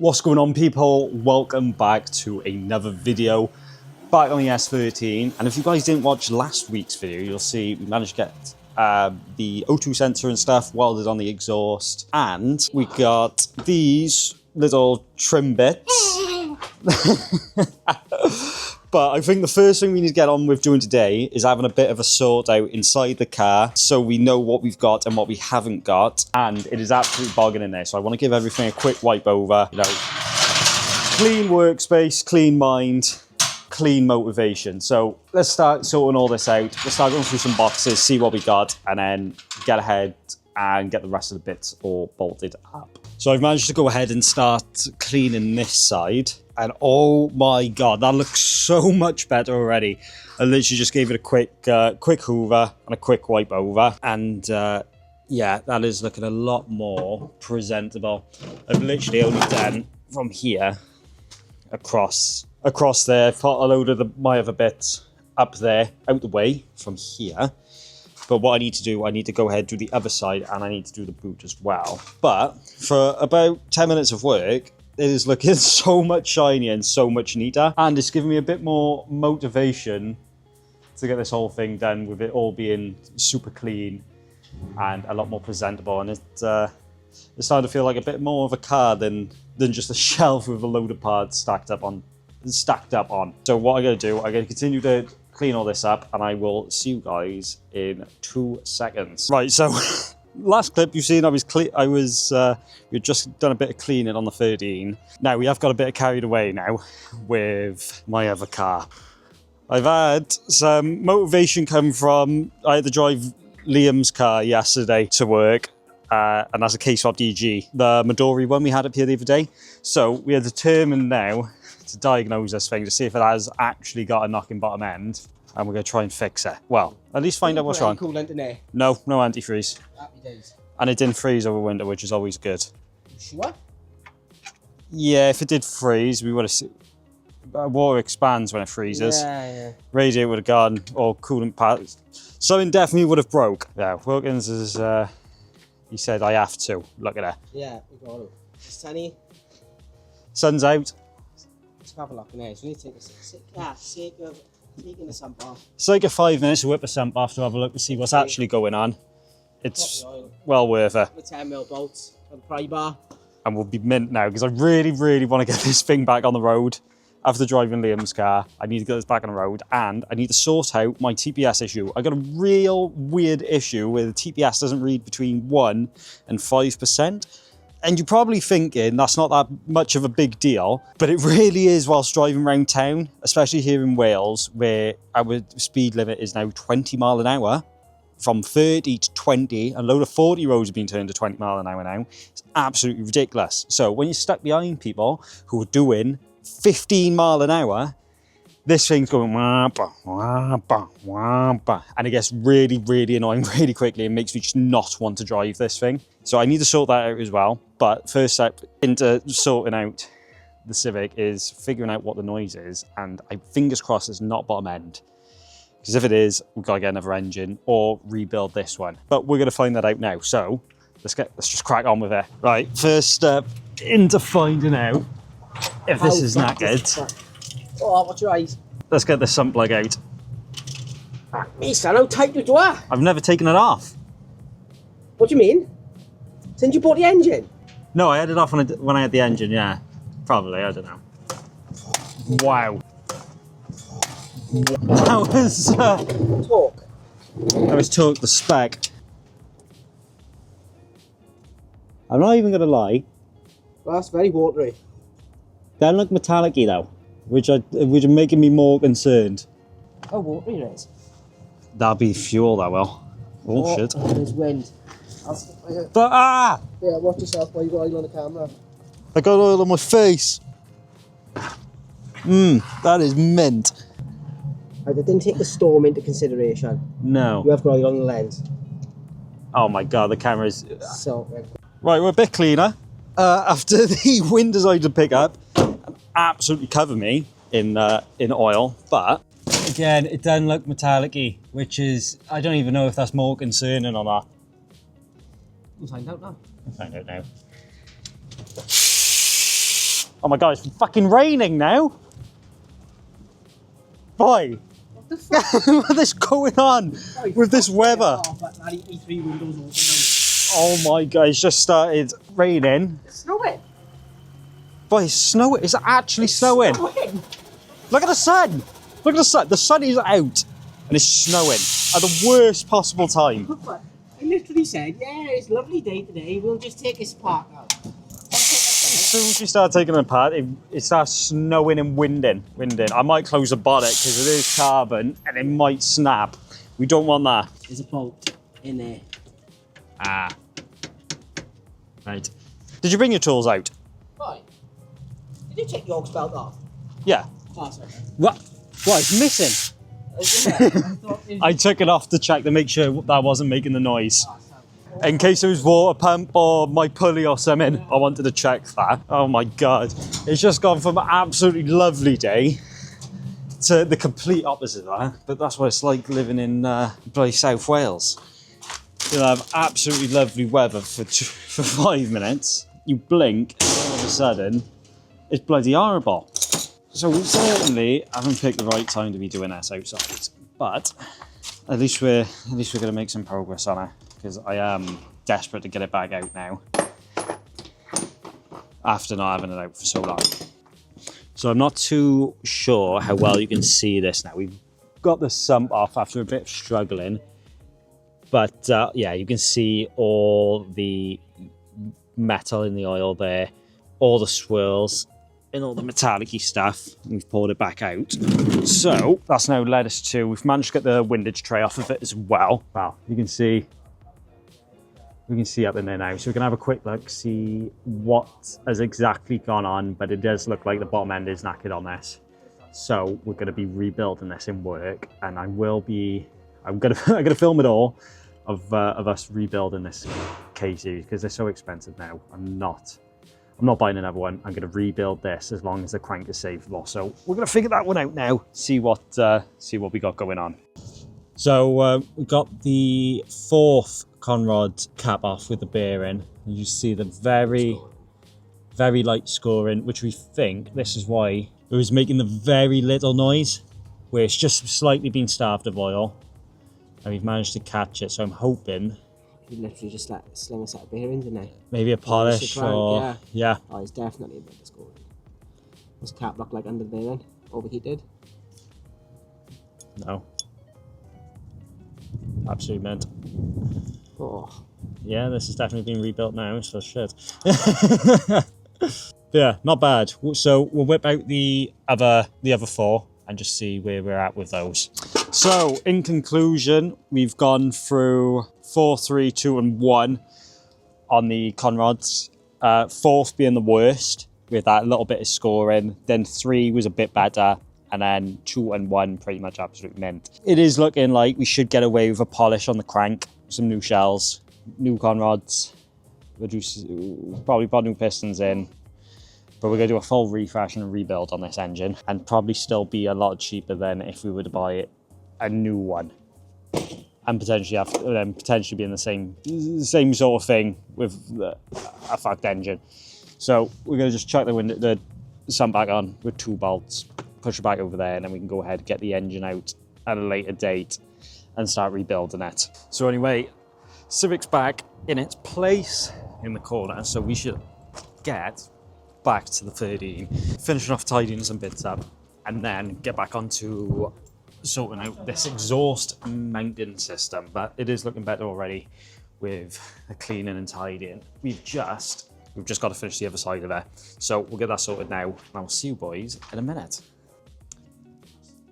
What's going on, people? Welcome back to another video back on the S13. And if you guys didn't watch last week's video, you'll see we managed to get the O2 sensor and stuff welded on the exhaust, and we got these little trim bits. But I think the first thing we need to get on with doing today is having a bit of a sort out inside the car so we know what we've got and what we haven't got. And it is absolutely bogging in there. So I want to give everything a quick wipe over. You know, clean workspace, clean mind, clean motivation. So let's start sorting all this out. Let's start going through some boxes, see what we got, and then get ahead and get the rest of the bits all bolted up. So I've managed to go ahead and start cleaning this side. And oh my God, that looks so much better already. I literally just gave it a quick hoover and a quick wipe over. And yeah, that is looking a lot more presentable. I've literally only done from here across there. Put a load of my other bits up there, out the way from here. But what I need to do, I need to go ahead and do the other side, and I need to do the boot as well. But for about 10 minutes of work, it is looking so much shinier and so much neater. And it's giving me a bit more motivation to get this whole thing done, with it all being super clean and a lot more presentable. And it's starting to feel like a bit more of a car than just a shelf with a load of parts stacked up on. So what I'm going to do, I'm going to continue to clean all this up, and I will see you guys in 2 seconds. Right, so last clip you've seen, we'd just done a bit of cleaning on the 13. Now we have got a bit carried away now with my other car. I've had some motivation come from, I had to drive Liam's car yesterday to work, and that's a K-Swap DG, the Midori one we had up here the other day. So we are determined now to diagnose this thing to see if it has actually got a knocking bottom end, and we're going to try and fix it. Well, at least find out what's wrong. Coolant in there? No antifreeze. Happy days. And it didn't freeze over winter, which is always good. You sure? Yeah, if it did freeze, we would have. Water expands when it freezes. Yeah. Radiator would have gone, or coolant pads. Something definitely would have broke. Yeah, Wilkins is. He said I have to. Look at that. Yeah, we got it. It's sunny. Sun's out. Let's have a look in there. So we need to take sake of taking the sump off. It's like a 5 minutes to whip the sump off to have a look to see what's actually going on. It's well worth it. The 10mm bolts for the pry bar. And we'll be mint now, because I really, really want to get this thing back on the road. After driving Liam's car, I need to get this back on the road, and I need to sort out my TPS issue. I got a real weird issue where the TPS doesn't read between 1 and 5%. And you're probably thinking that's not that much of a big deal, but it really is whilst driving around town, especially here in Wales, where our speed limit is now 20 mile an hour, from 30 to 20, and a load of 40 roads have been turned to 20 mile an hour now. It's absolutely ridiculous. So when you're stuck behind people who are doing 15 mile an hour, this thing's going wah-bah, wah-bah, wah-bah, and it gets really, really annoying really quickly and makes me just not want to drive this thing. So I need to sort that out as well. But first step into sorting out the Civic is figuring out what the noise is, and I fingers crossed it's not bottom end, because if it is, we've got to get another engine or rebuild this one. But we're going to find that out now. So let's just crack on with it. Right, first step into finding out if this is knackered. Oh, watch your eyes. Let's get the sump plug out. Hey, son, how tight you do it? I've never taken it off. What do you mean? Since you bought the engine? No, I had it off when I had the engine, yeah. Probably, I don't know. Wow. That was... Torque. That was torque the spec. I'm not even going to lie. Well, that's very watery. They don't look metallic-y though, which are making me more concerned. How watery it is. That'll be fuel, that will. Oh shit. There's wind. But Yeah, watch yourself while you got oil on the camera. I got oil on my face. That is mint. I didn't take the storm into consideration. No. You have got oil on the lens. Oh my God, the camera's... So... Right, we're a bit cleaner. After the wind decided to pick up and absolutely cover me in oil, but again, it doesn't look metallic-y, which is, I don't even know if that's more concerning or not. We'll find out now. We'll find out now. Oh my god, it's fucking raining now. Boy, What the fuck? what is going on with this weather? Oh, but that EP3 windows open Oh my god, it's just started raining. now. It's snowing. Boy, it's snowing. It's actually snowing. Look at the sun. Look at the sun. The sun is out and it's snowing at the worst possible time. I literally said, yeah, it's a lovely day today. We'll just take this park out. As soon as we start taking it apart, it starts snowing and winding. I might close the bonnet because it is carbon and it might snap. We don't want that. There's a bolt in there. Ah. Right. Did you bring your tools out? Why? Did you take York's belt off? Yeah. Oh, sorry. What? What? It's missing. I took it off to check to make sure that wasn't making the noise. In case it was water pump or my pulley or something, I wanted to check that. Oh my god. It's just gone from an absolutely lovely day to the complete opposite of that. But that's what it's like living in bloody South Wales. You'll have absolutely lovely weather for 5 minutes. You blink, and all of a sudden, it's bloody horrible. So we certainly haven't picked the right time to be doing this outside. But at least we're going to make some progress on it, because I am desperate to get it back out now after not having it out for so long. So I'm not too sure how well you can see this now. We've got the sump off after a bit of struggling, but yeah, you can see all the metal in the oil there, all the swirls and all the metallic-y stuff. We've poured it back out. So that's now led us to, we've managed to get the windage tray off of it as well. Wow, you can see, we can see up in there now. So we can have a quick look, see what has exactly gone on, but it does look like the bottom end is knackered on this. So we're gonna be rebuilding this in work, and I'm gonna film it all of us rebuilding this K-series, because they're so expensive now. I'm not buying another one. I'm going to rebuild this as long as the crank is savable. So we're going to figure that one out now. See what we got going on. So we got the 4th conrod cap off with the bearing. You see the very, very light scoring, which we think this is why it was making the very little noise, where it's just slightly been starved of oil, and we've managed to catch it. So I'm hoping. You literally just like sling a set of bearings in there. Maybe a polish or yeah. Oh, it's definitely a bit of scoring. What's the cap look like under the bearing? Overheated? No. Absolutely mint. Oh. Yeah, this has definitely been rebuilt now, so shit. Yeah, not bad. So we'll whip out the other 4 and just see where we're at with those. So in conclusion, we've gone through 4, 3, 2 and 1 on the conrods. 4th being the worst with that little bit of scoring. Then 3 was a bit better, and then 2 and 1 pretty much absolute mint. It is looking like we should get away with a polish on the crank, some new shells, new conrods, probably put new pistons in. But we're going to do a full refresh and a rebuild on this engine, and probably still be a lot cheaper than if we were to buy a new one, and potentially be in the same sort of thing with a fucked engine. So we're going to just chuck the sump back on with 2 bolts, push it back over there, and then we can go ahead and get the engine out at a later date and start rebuilding it. So anyway, Civic's back in its place in the corner, so we should get back to the 13, finishing off tidying some bits up, and then get back onto sorting out this exhaust mounting system. But it is looking better already with the cleaning and tidying. We've just got to finish the other side of it, so we'll get that sorted now, and I'll see you boys in a minute.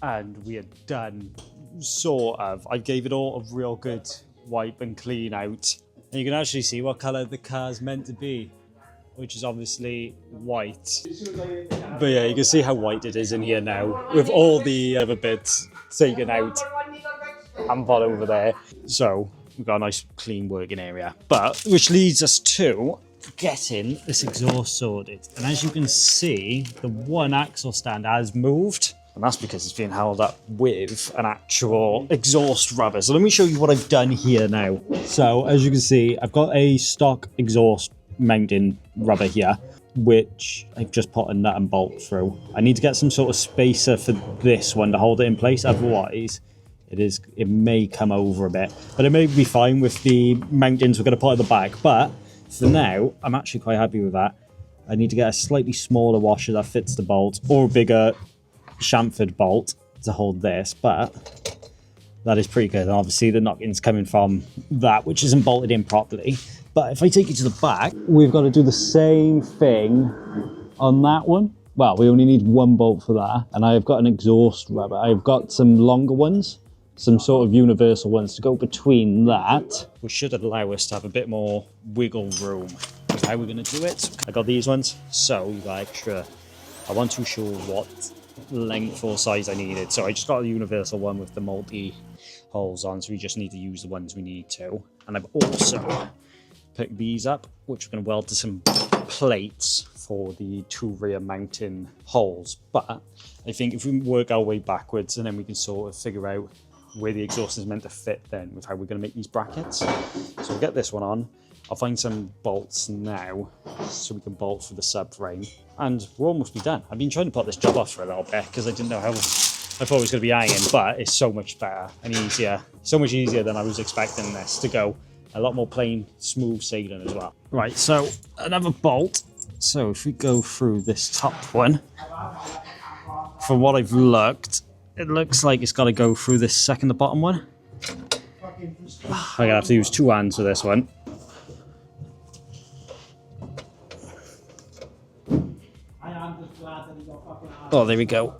And we are done, sort of. I gave it all a real good wipe and clean out, and you can actually see what colour the car's meant to be, which is obviously white. But yeah, you can see how white it is in here now, with all the other bits taken out and put over there. So we've got a nice clean working area. But which leads us to getting this exhaust sorted. And as you can see, the one axle stand has moved, and that's because it's being held up with an actual exhaust rubber. So let me show you what I've done here now. So as you can see, I've got a stock exhaust mounting rubber here. which I've just put a nut and bolt through. I need to get some sort of spacer for this one to hold it in place, otherwise it may come over a bit. But it may be fine with the mountings we're going to put at the back. But for now, I'm actually quite happy with that. I need to get a slightly smaller washer that fits the bolt, or a bigger chamfered bolt to hold this, but that is pretty good. And obviously the knocking's coming from that, which isn't bolted in properly. But if I take you to the back, we've got to do the same thing on that one. Well, we only need one bolt for that. And I've got an exhaust rubber. I've got some longer ones, some sort of universal ones to go between that, which should allow us to have a bit more wiggle room with how we're going to do it. I got these ones, so you got extra. I wasn't too sure what length or size I needed, so I just got a universal one with the multi holes on, so we just need to use the ones we need to. And I've also picked these up, which we're going to weld to some plates for the two rear mounting holes. But I think if we work our way backwards, and then we can sort of figure out where the exhaust is meant to fit then with how we're going to make these brackets. So we'll get this one on. I'll find some bolts now so we can bolt for the subframe, and we'll almost be done. I've been trying to put this job off for a little bit because I didn't know how, I thought it was going to be hanging, but it's so much better and easier, so much easier than I was expecting this to go. A lot more plain, smooth sailing as well. Right, so another bolt. So if we go through this top one, from what I've looked, it looks like it's got to go through this second to bottom one. I'm going to have to use two hands for this one. Oh, there we go.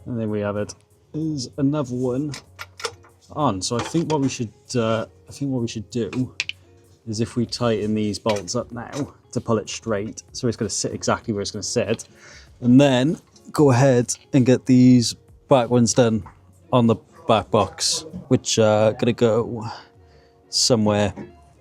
And there we have it. There's another one on. So I think what we should do is if we tighten these bolts up now to pull it straight, so it's going to sit exactly where it's going to sit, and then go ahead and get these back ones done on the back box, which are going to go somewhere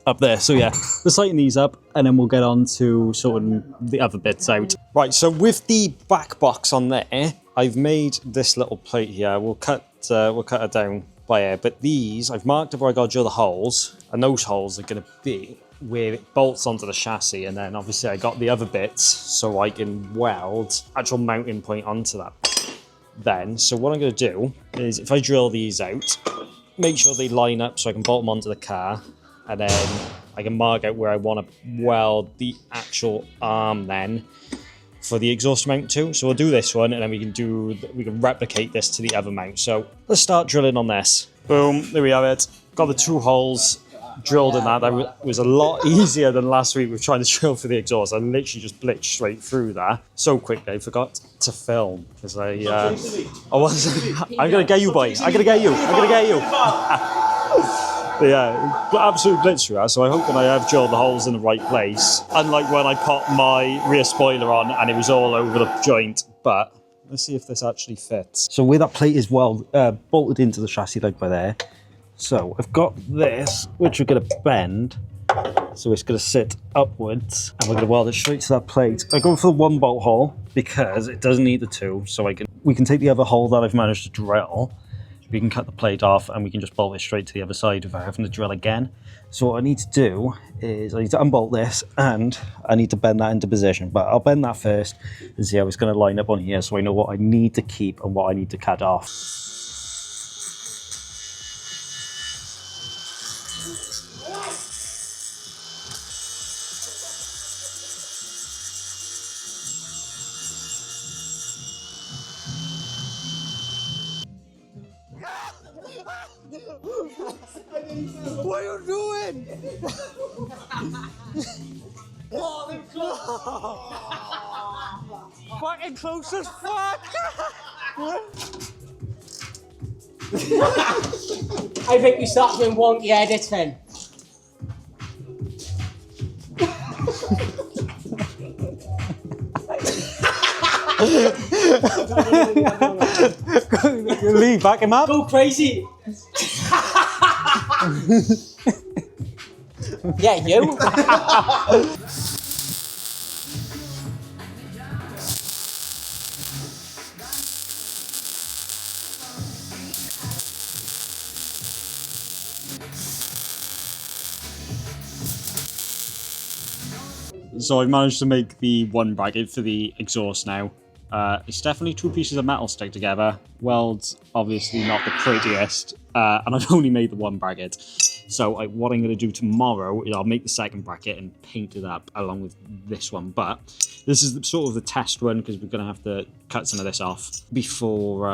up there. So yeah, let's tighten these up and then we'll get on to sorting the other bits out. Right, so with the back box on there, I've made this little plate here. We'll cut it down by air, but these, I've marked up where I got to drill the holes, and those holes are going to be where it bolts onto the chassis, and then obviously I got the other bits so I can weld actual mounting point onto that then. So what I'm going to do is if I drill these out, make sure they line up so I can bolt them onto the car, and then I can mark out where I want to weld the actual arm then for the exhaust mount too. So we'll do this one, and then we can replicate this to the other mount. So let's start drilling on this. Boom, there we have it. Got the two holes drilled in that. That was a lot easier than last week with trying to drill for the exhaust. I literally just blitzed straight through that so quickly. I forgot to film because I wasn't. I'm gonna get you, boy. I'm gonna get you. Yeah, absolute blitz through that. So I hope that I have drilled the holes in the right place. Unlike when I put my rear spoiler on and it was all over the joint. But let's see if this actually fits. So where that plate is bolted into the chassis like by there. So I've got this, which we're going to bend. So it's going to sit upwards, and we're going to weld it straight to that plate. I go for the one bolt hole because it doesn't need the two. So we can take the other hole that I've managed to drill. We can cut the plate off and we can just bolt it straight to the other side without having to drill again. So what I need to do is I need to unbolt this and I need to bend that into position. But I'll bend that first and see how it's going to line up on here so I know what I need to keep and what I need to cut off. What are you doing? Fucking close as fuck! I think we start doing wonky editing. Lee, back him up. Go crazy. Yeah, you. So I've managed to make the one bracket for the exhaust now. It's definitely two pieces of metal stuck together. Weld's obviously not the prettiest, and I've only made the one bracket. So what I'm going to do tomorrow is I'll make the second bracket and paint it up along with this one. But this is sort of the test run because we're going to have to cut some of this off before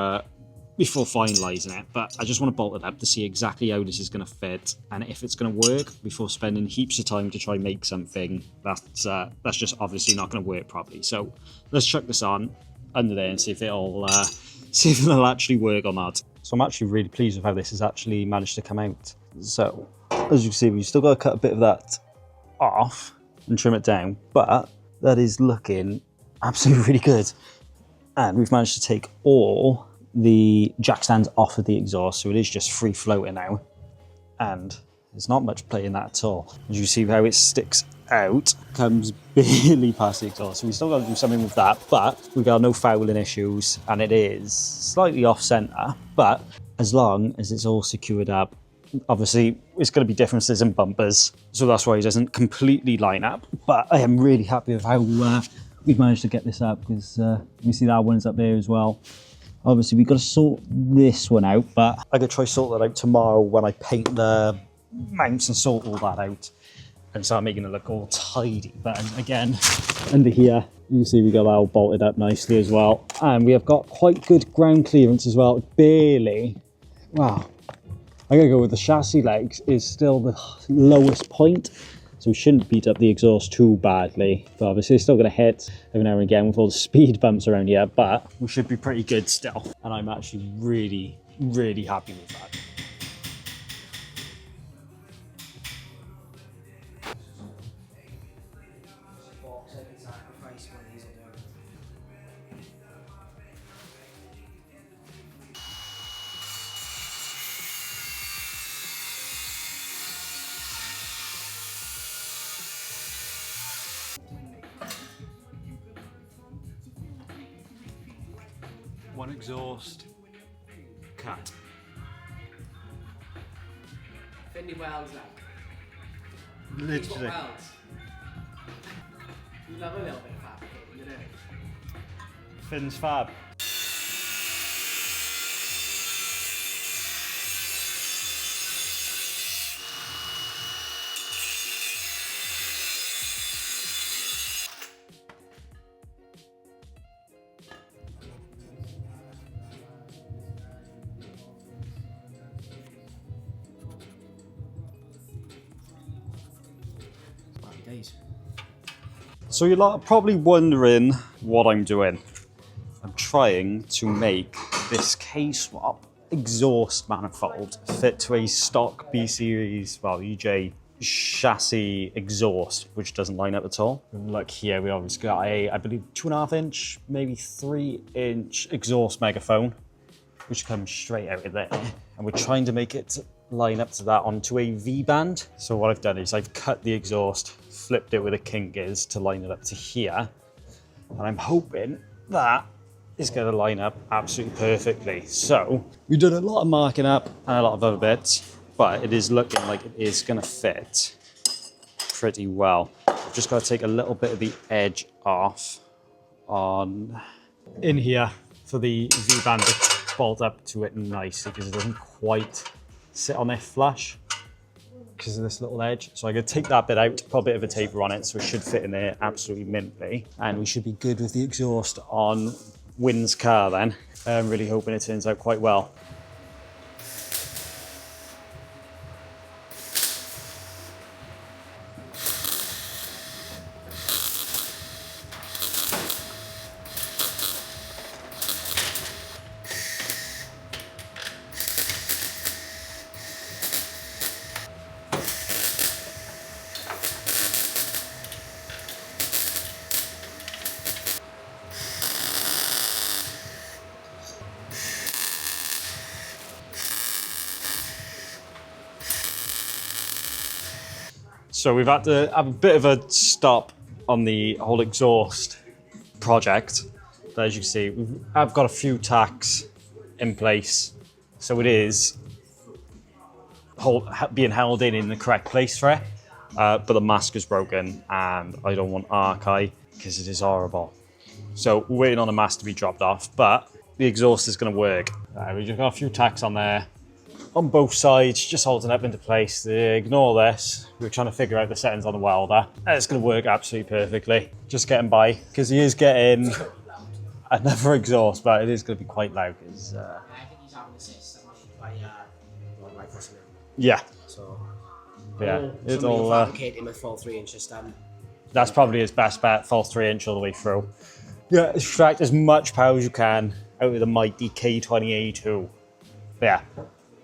finalising it. But I just want to bolt it up to see exactly how this is going to fit and if it's going to work before spending heaps of time to try and make something that's just obviously not going to work properly. So let's chuck this on under there and see if it'll actually work or not. So I'm actually really pleased with how this has actually managed to come out. So as you can see, we've still got to cut a bit of that off and trim it down, but that is looking absolutely really good. And we've managed to take all the jack stands off of the exhaust, so it is just free floating now, and there's not much play in that at all. As you see how it sticks out, comes barely past the exhaust, so we still got to do something with that, but we got no fouling issues, and it is slightly off center, but as long as it's all secured up, obviously it's going to be differences in bumpers, so that's why it doesn't completely line up. But I am really happy with how we've managed to get this up, because you see that one's up there as well. Obviously, we've got to sort this one out, but I'm going to try sort that out tomorrow when I paint the mounts and sort all that out and start making it look all tidy. But again, under here, you can see we got that all bolted up nicely as well. And we have got quite good ground clearance as well. Barely. Wow. I'm going to go with the chassis legs is still the lowest point. So we shouldn't beat up the exhaust too badly, but obviously it's still going to hit every now and again with all the speed bumps around here, but we should be pretty good still. And I'm actually really, really happy with that. One exhaust, cut. Finny welds like. Literally. Welds. You love a little bit of fabricating, you know. Finn's fab. Days. So you're probably wondering what I'm doing. I'm trying to make this K-swap exhaust manifold fit to a stock B-series, well, EJ chassis exhaust, which doesn't line up at all. Look here, we obviously got a, I believe, 2.5 inch, maybe 3 inch exhaust megaphone, which comes straight out of there. And we're trying to make it line up to that onto a V-band. So what I've done is I've cut the exhaust, flipped it where the kink is to line it up to here. And I'm hoping that is going to line up absolutely perfectly. So we've done a lot of marking up and a lot of other bits, but it is looking like it is going to fit pretty well. I've just got to take a little bit of the edge off on in here for the V-band to bolt up to it nicely, because it doesn't quite sit on there flush because of this little edge. So I'm going to take that bit out, put a bit of a taper on it, so it should fit in there absolutely mintly. And we should be good with the exhaust on Wynn's car then. I'm really hoping it turns out quite well. So we've had to have a bit of a stop on the whole exhaust project. But as you can see, I've got a few tacks in place. So it is being held in the correct place for it. But the mask is broken and I don't want archive because it is horrible. So we're waiting on the mask to be dropped off, but the exhaust is going to work. We just got a few tacks on there on both sides, just holding up into place. Ignore this. We're trying to figure out the settings on the welder. And it's going to work absolutely perfectly. Just getting by because he is getting another exhaust, but it is going to be quite loud. I think he's having assist by my customer. Yeah. So Yeah. It'll fabricate him a full 3-inch stem. That's probably his best bet, full 3-inch all the way through. Yeah, extract as much power as you can out of the mighty K20A2. But yeah,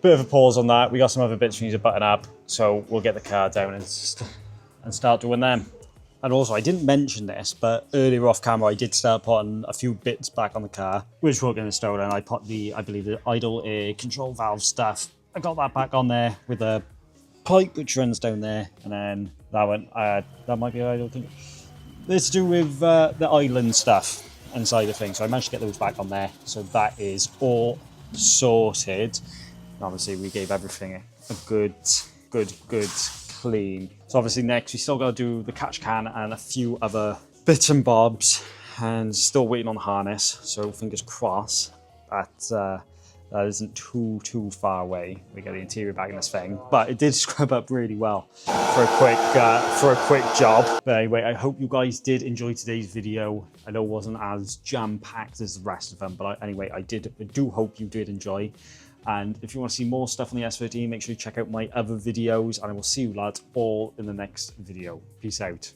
bit of a pause on that. We got some other bits we need to button up, so we'll get the car down and start doing them. And also, I didn't mention this, but earlier off camera, I did start putting a few bits back on the car, which we're going to install, and I put I believe, the idle air control valve stuff. I got that back on there with a pipe which runs down there, and then that one, that might be idle thing. It's to do with the island stuff inside the thing, so I managed to get those back on there. So that is all sorted. And obviously, we gave everything a good clean. So obviously next, we still got to do the catch can and a few other bits and bobs, and still waiting on the harness. So fingers crossed that that isn't too far away. We get the interior back in this thing, but it did scrub up really well for a quick job. But anyway, I hope you guys did enjoy today's video. I know it wasn't as jam-packed as the rest of them, but anyway, I do hope you did enjoy. And if you want to see more stuff on the S13, make sure you check out my other videos, and I will see you lads all in the next video. Peace out.